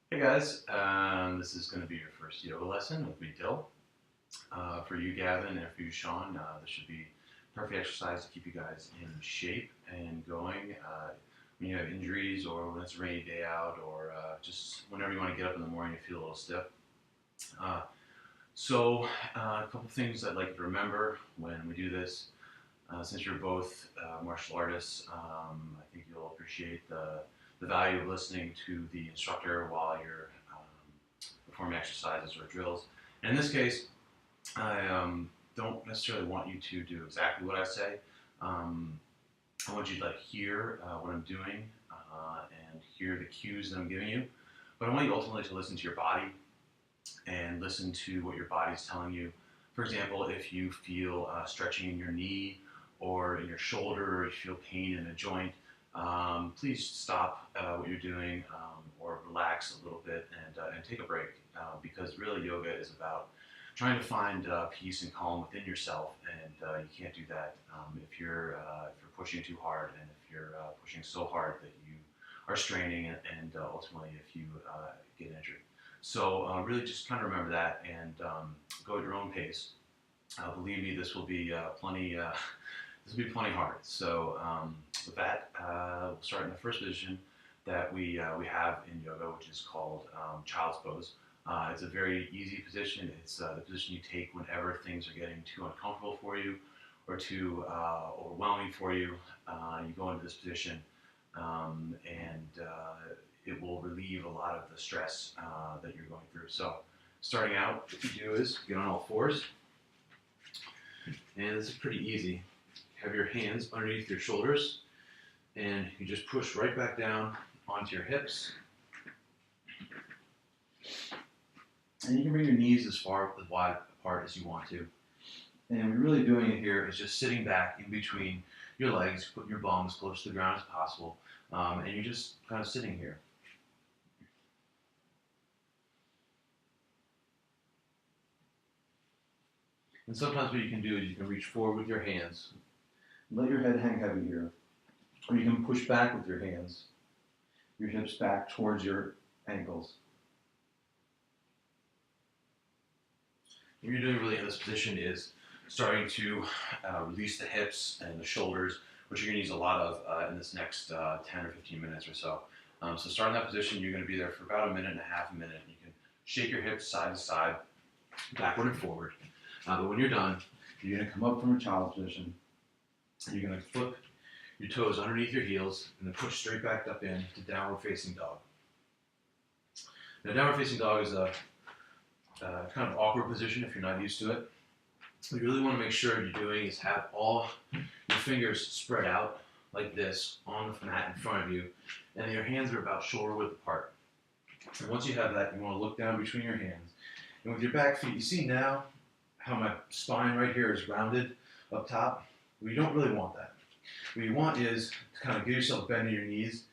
Hey guys, this is going to be your first yoga lesson with me, Dill. For you, Gavin, and for you, Sean, this should be perfect exercise to keep you guys in shape and going when you have injuries or when it's a rainy day out or just whenever you want to get up in the morning and feel a little stiff. Uh, a couple things I'd like you to remember when we do this. Since you're both martial artists, I think you'll appreciate the value of listening to the instructor while you're performing exercises or drills. And in this case, I don't necessarily want you to do exactly what I say. Um, I want you to hear what I'm doing and hear the cues that I'm giving you. But I want you ultimately to listen to your body and listen to what your body's telling you. For example, if you feel stretching in your knee or in your shoulder, or you feel pain in a joint, please stop what you're doing or relax a little bit and take a break because really yoga is about trying to find peace and calm within yourself, and you can't do that if you're pushing too hard and if you're pushing so hard that you are straining and ultimately if you get injured. So really just kind of remember that and go at your own pace. Believe me, this will be plenty. This will be plenty hard. So with that, we'll start in the first position that we have in yoga, which is called child's pose. It's a very easy position. It's the position you take whenever things are getting too uncomfortable for you or too overwhelming for you. You go into this position and it will relieve a lot of the stress that you're going through. So starting out, what you do is get on all fours, and this is pretty easy. Have your hands underneath your shoulders, and you just push right back down onto your hips. And you can bring your knees as wide apart as you want to. And what you're really doing it here is just sitting back in between your legs, putting your bum as close to the ground as possible, and you're just kind of sitting here. And sometimes what you can do is you can reach forward with your hands, let your head hang heavy here, or you can push back with your hands, your hips back towards your ankles. What you're doing really in this position is starting to release the hips and the shoulders, which you're going to use a lot of in this next 10 or 15 minutes or so. So start in that position, you're going to be there for about a minute and a half, a minute. You can shake your hips side to side, backward and forward. But when you're done, you're going to come up from a child's position. And you're going to flip your toes underneath your heels and then push straight back up into downward facing dog. Now, downward facing dog is a kind of awkward position if you're not used to it. What you really want to make sure you're doing is have all your fingers spread out like this on the mat in front of you, and your hands are about shoulder width apart. And once you have that, you want to look down between your hands. And with your back feet, you see now how my spine right here is rounded up top? Well, you don't really want that. What you want is to kind of give yourself a bend in your knees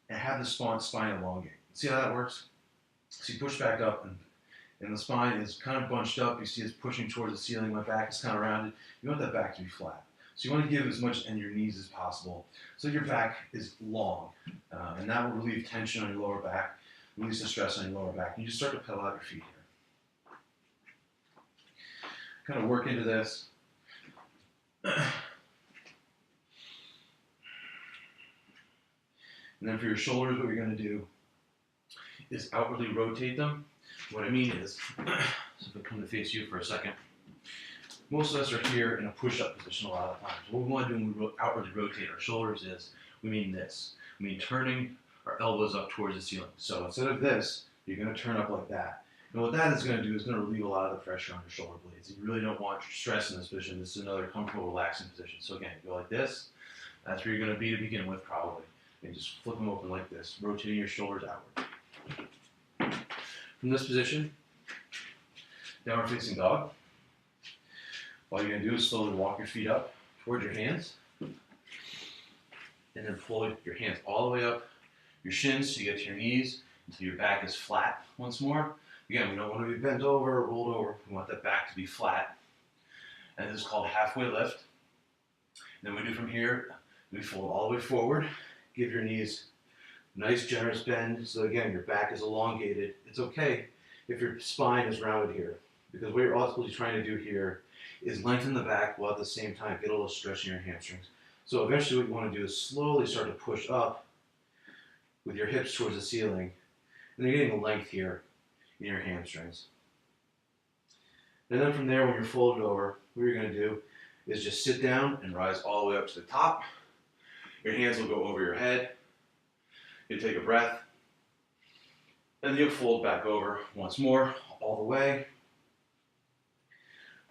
and have the spine elongate. See how that works? So you push back up and the spine is kind of bunched up. You see it's pushing towards the ceiling. My back is kind of rounded. You want that back to be flat. So you want to give as much in your knees as possible so your back is long. And that will relieve tension on your lower back, release the stress on your lower back. And you just start to pedal out your feet here. Kind of work into this. And then for your shoulders, what you're going to do is outwardly rotate them. What I mean is, so if I come to face you for a second, most of us are here in a push-up position a lot of times. What we want to do when we outwardly rotate our shoulders is, we mean this. We mean turning our elbows up towards the ceiling. So instead of this, you're going to turn up like that. And what that is going to do is going to relieve a lot of the pressure on your shoulder blades. You really don't want stress in this position. This is another comfortable, relaxing position. So again, you go like this. That's where you're going to be to begin with, probably. And just flip them open like this, rotating your shoulders outward. From this position, downward facing dog. All you're going to do is slowly walk your feet up towards your hands. And then pull your hands all the way up your shins so you get to your knees until your back is flat once more. Again, we don't want to be bent over or rolled over. We want that back to be flat. And this is called halfway lift. And then we do from here, we fold all the way forward. Give your knees Nice generous bend, so again, your back is elongated. It's okay if your spine is rounded here, because what you're ultimately trying to do here is lengthen the back while at the same time get a little stretch in your hamstrings. So eventually what you want to do is slowly start to push up with your hips towards the ceiling, and you're getting the length here in your hamstrings. And then from there, when you're folded over, what you're going to do is just sit down and rise all the way up to the top. Your hands will go over your head. You take a breath, and then you'll fold back over once more, all the way.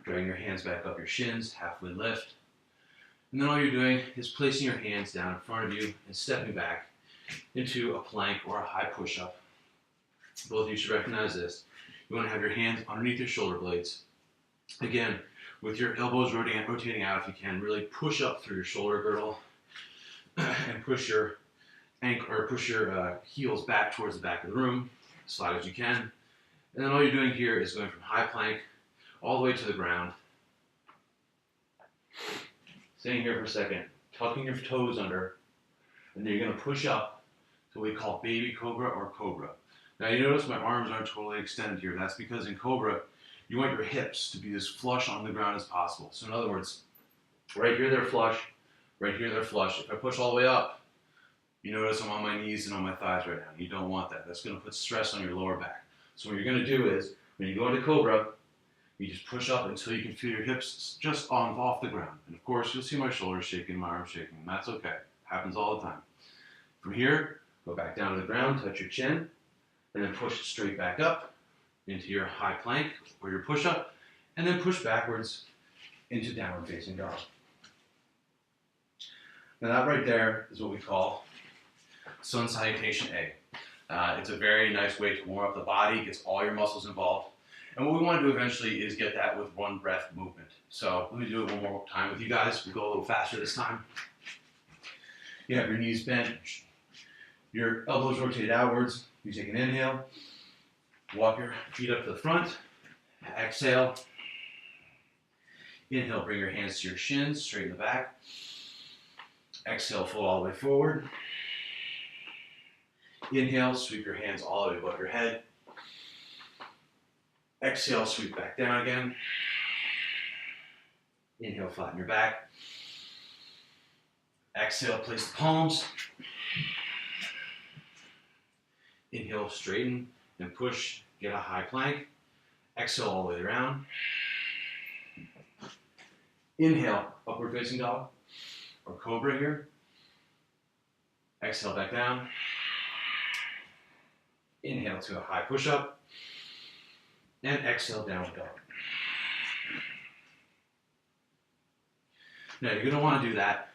Drag your hands back up your shins, halfway lift. And then all you're doing is placing your hands down in front of you and stepping back into a plank or a high push-up. Both of you should recognize this. You want to have your hands underneath your shoulder blades. Again, with your elbows rotating out if you can, really push up through your shoulder girdle and push your heels back towards the back of the room, as slide as you can. And then all you're doing here is going from high plank all the way to the ground. Staying here for a second, tucking your toes under, and then you're going to push up to what we call baby cobra or cobra. Now you notice my arms aren't totally extended here. That's because in cobra, you want your hips to be as flush on the ground as possible. So in other words, right here they're flush, right here they're flush. If I push all the way up, you notice I'm on my knees and on my thighs right now. You don't want that. That's going to put stress on your lower back. So what you're going to do is, when you go into cobra, you just push up until you can feel your hips just off the ground. And of course, you'll see my shoulders shaking, my arms shaking. And that's okay. Happens all the time. From here, go back down to the ground, touch your chin, and then push straight back up into your high plank or your push-up, and then push backwards into downward facing dog. Now that right there is what we call sun salutation A. It's a very nice way to warm up the body, gets all your muscles involved. And what we want to do eventually is get that with one breath movement. So let me do it one more time with you guys. We'll go a little faster this time. You have your knees bent, your elbows rotated outwards. You take an inhale, walk your feet up to the front, exhale. Inhale, bring your hands to your shins, straighten the back. Exhale, fold all the way forward. Inhale, sweep your hands all the way above your head. Exhale, sweep back down again. Inhale, flatten your back. Exhale, place the palms. Inhale, straighten and push, get a high plank. Exhale all the way around. Inhale, upward facing dog or cobra here. Exhale back down. Inhale to a high push-up. And exhale, downward dog. Now you're going to want to do that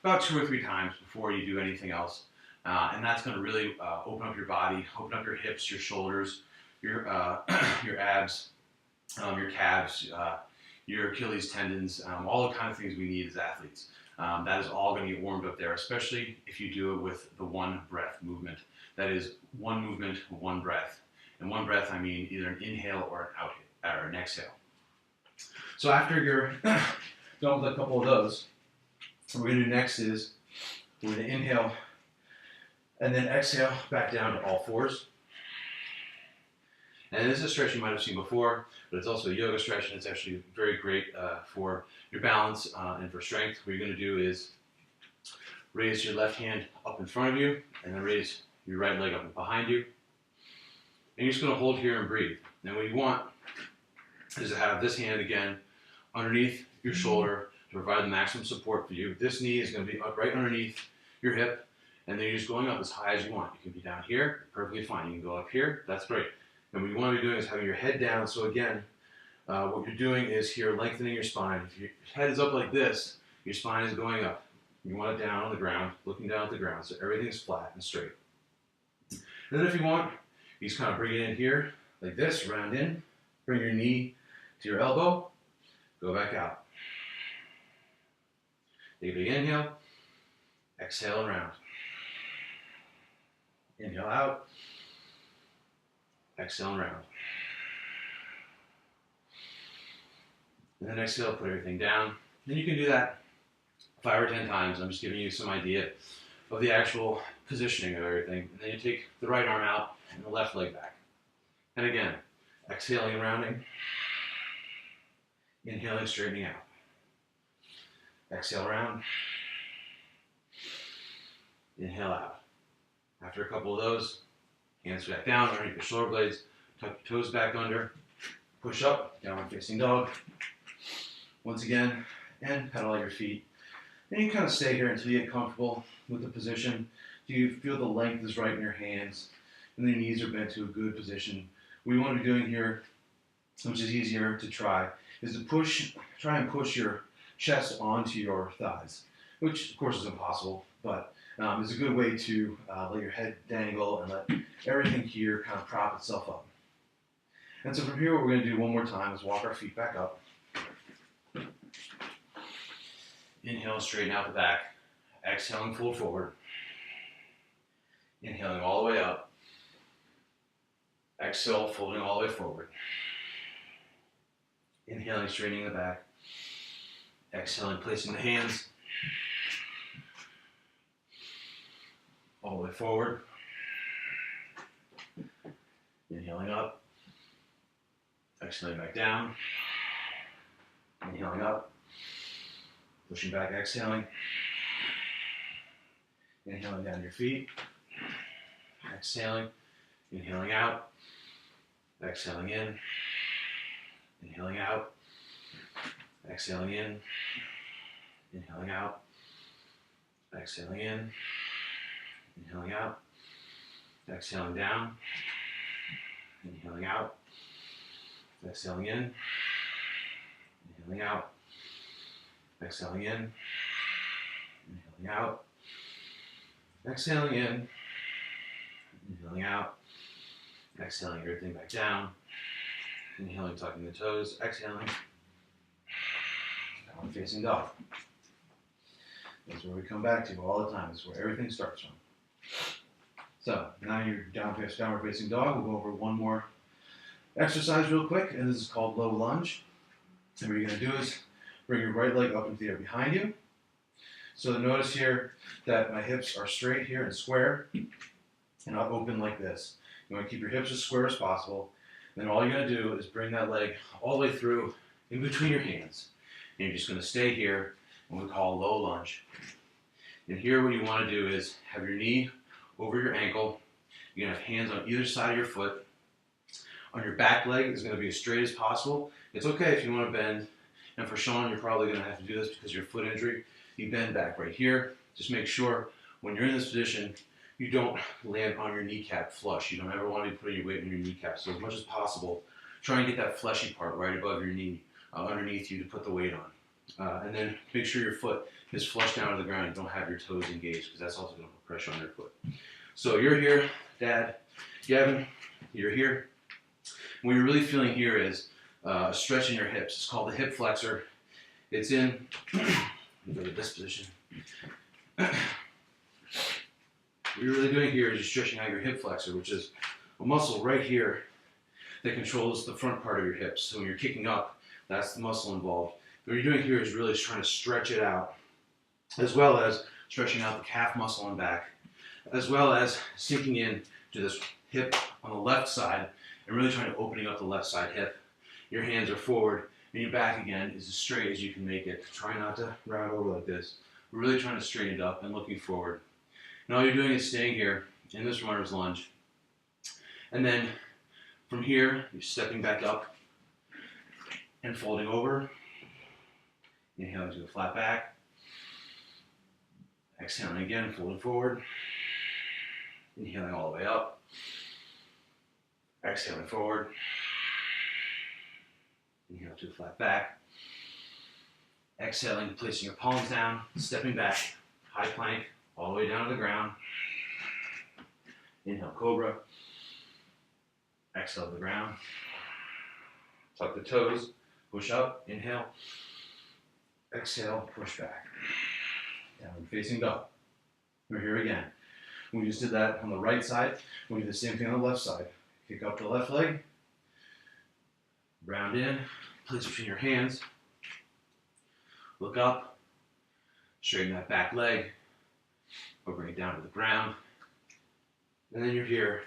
about 2 or 3 times before you do anything else. And that's going to really open up your body, open up your hips, your shoulders, your abs, your calves, your Achilles tendons, all the kind of things we need as athletes. That is all going to get warmed up there, especially if you do it with the one breath movement. That is one movement, one breath. And one breath, I mean either an inhale or an exhale. So after you're done with a couple of those, what we're going to do next is we're going to inhale and then exhale back down to all fours. And this is a stretch you might have seen before, but it's also a yoga stretch, and it's actually very great for your balance and for strength. What you're going to do is raise your left hand up in front of you, and then raise your right leg up behind you. And you're just going to hold here and breathe. Now what you want is to have this hand again underneath your shoulder to provide the maximum support for you. This knee is going to be up right underneath your hip, and then you're just going up as high as you want. You can be down here, perfectly fine. You can go up here, that's great. And what you want to be doing is having your head down. So again, what you're doing is here lengthening your spine. If your head is up like this, your spine is going up. You want it down on the ground, looking down at the ground, so everything is flat and straight. And then if you want, you just kind of bring it in here, like this, round in, bring your knee to your elbow, go back out. Take a big inhale, exhale and round. Inhale out, exhale and round. And then exhale, put everything down. And you can do that 5 or 10 times. I'm just giving you some idea of the actual positioning of everything. And then you take the right arm out and the left leg back. And again, exhaling and rounding. Inhaling, straightening out. Exhale, round. Inhale out. After a couple of those, hands back down underneath your shoulder blades. Tuck your toes back under. Push up, downward facing dog. Once again, and pedal out your feet. And you kind of stay here until you get comfortable with the position. Do you feel the length is right in your hands? And your knees are bent to a good position. What you want to be doing here, which is easier to try, is to try and push your chest onto your thighs, which of course is impossible, but it's a good way to let your head dangle and let everything here kind of prop itself up. And so from here, what we're going to do one more time is walk our feet back up. Inhale, straighten out the back. Exhaling, fold forward. Inhaling all the way up. Exhale, folding all the way forward. Inhaling, straightening the back. Exhaling, placing the hands all the way forward. Inhaling up. Exhaling back down. Inhaling up. Pushing back, exhaling. Inhaling down your feet. Exhaling. Inhaling out. Exhaling in. Inhaling out. Exhaling in. Inhaling out. Exhaling in. Inhaling out. Exhaling down. Inhaling out. Exhaling in. Inhaling out. Exhaling in. Inhaling out. Exhaling in. Inhaling out. Exhaling everything back down. Inhaling, tucking the toes. Exhaling. Downward facing dog. That's where we come back to all the time. This is where everything starts from. So now you're downward facing dog. We'll go over one more exercise real quick, and this is called low lunge. And what you're going to do is bring your right leg up into the air behind you. So notice here that my hips are straight here and square, and I'll open like this. You want to keep your hips as square as possible. Then all you're going to do is bring that leg all the way through in between your hands. And you're just going to stay here, what we call low lunge. And here what you want to do is have your knee over your ankle. You're going to have hands on either side of your foot. On your back leg is going to be as straight as possible. It's okay if you want to bend. And for Sean, you're probably going to have to do this because of your foot injury. You bend back right here. Just make sure when you're in this position, you don't land on your kneecap flush. You don't ever want to be putting your weight on your kneecap. So as much as possible, try and get that fleshy part right above your knee, underneath you to put the weight on. And then make sure your foot is flush down to the ground. You don't have your toes engaged because that's also going to put pressure on your foot. So you're here, Dad, Gavin, you're here. What you're really feeling here is a stretch in your hips. It's called the hip flexor. It's in, let me go to this position. What you're really doing here is you're stretching out your hip flexor, which is a muscle right here that controls the front part of your hips. So when you're kicking up, that's the muscle involved. What you're doing here is really trying to stretch it out, as well as stretching out the calf muscle and back, as well as sinking in to this hip on the left side and really trying to opening up the left side hip. Your hands are forward and your back again is as straight as you can make it. Try not to round over like this. We're really trying to straighten it up and looking forward. And all you're doing is staying here in this runner's lunge. And then from here, you're stepping back up and folding over. Inhaling to the flat back. Exhaling again, folding forward. Inhaling all the way up. Exhaling forward. Inhale to the flat back. Exhaling, placing your palms down, stepping back, high plank, all the way down to the ground. Inhale, cobra. Exhale to the ground. Tuck the toes, push up, inhale. Exhale, push back. Downward facing dog. We're here again. We just did that on the right side. We'll do the same thing on the left side. Kick up the left leg. Round in. Place between your hands. Look up. Straighten that back leg. Or bring it down to the ground. And then you're here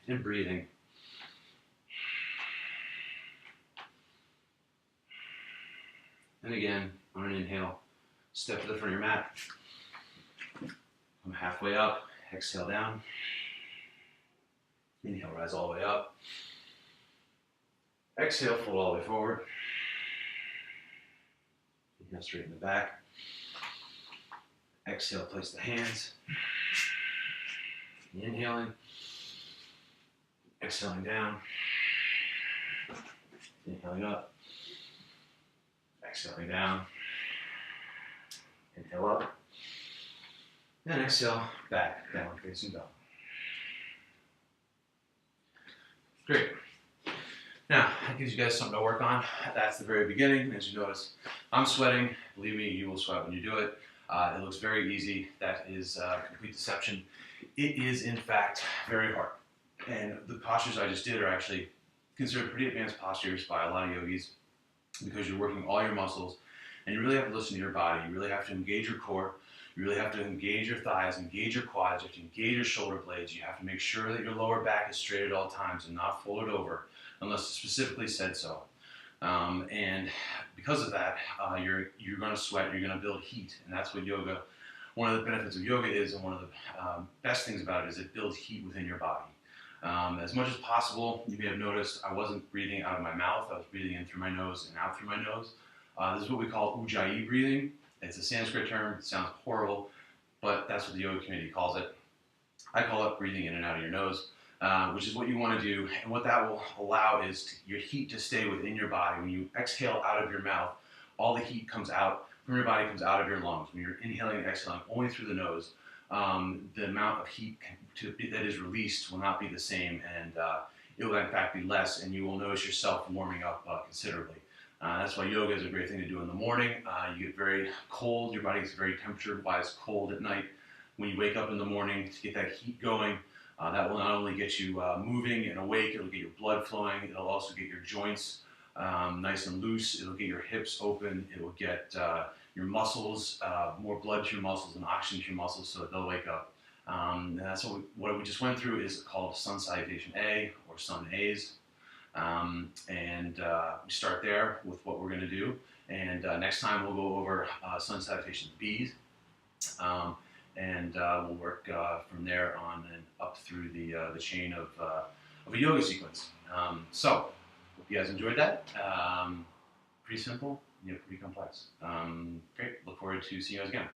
and breathing. And again, on an inhale, step to the front of your mat. Come halfway up, exhale down. Inhale, rise all the way up. Exhale, fold all the way forward. Inhale, straighten the back. Exhale, place the hands. Inhaling. Exhaling down. Inhaling up. Exhaling down. Inhale up. And exhale, back, down facing dog. Great. Now, that gives you guys something to work on. That's the very beginning. As you notice, I'm sweating. Believe me, you will sweat when you do it. It looks very easy. That is complete deception. It is, in fact, very hard. And the postures I just did are actually considered pretty advanced postures by a lot of yogis because you're working all your muscles and you really have to listen to your body. You really have to engage your core. You really have to engage your thighs, engage your quads, you have to engage your shoulder blades. You have to make sure that your lower back is straight at all times and not folded over unless it specifically said so. And because of that, you're going to sweat, you're going to build heat, and that's what yoga, one of the benefits of yoga is, and one of the best things about it is it builds heat within your body. As much as possible, you may have noticed I wasn't breathing out of my mouth, I was breathing in through my nose and out through my nose. This is what we call Ujjayi breathing. It's a Sanskrit term, it sounds horrible, but that's what the yoga community calls it. I call it breathing in and out of your nose. Which is what you want to do, and what that will allow is your heat to stay within your body. When you exhale out of your mouth, all the heat comes out from your body, comes out of your lungs. When you're inhaling and exhaling only through the nose, the amount of heat that is released will not be the same, and it will in fact be less, and you will notice yourself warming up considerably. That's why yoga is a great thing to do in the morning. You get very cold, your body gets very temperature-wise cold at night. When you wake up in the morning to get that heat going, that will not only get you moving and awake, it'll get your blood flowing, it'll also get your joints nice and loose, it'll get your hips open, it will get your muscles, more blood to your muscles and oxygen to your muscles so that they'll wake up. And that's what we just went through is called Sun Salutation A or Sun A's. We start there with what we're going to do. And next time we'll go over Sun Salutation B's. We'll work from there on and up through the chain of a yoga sequence. So, hope you guys enjoyed that. Pretty simple, pretty complex. Great, look forward to seeing you guys again.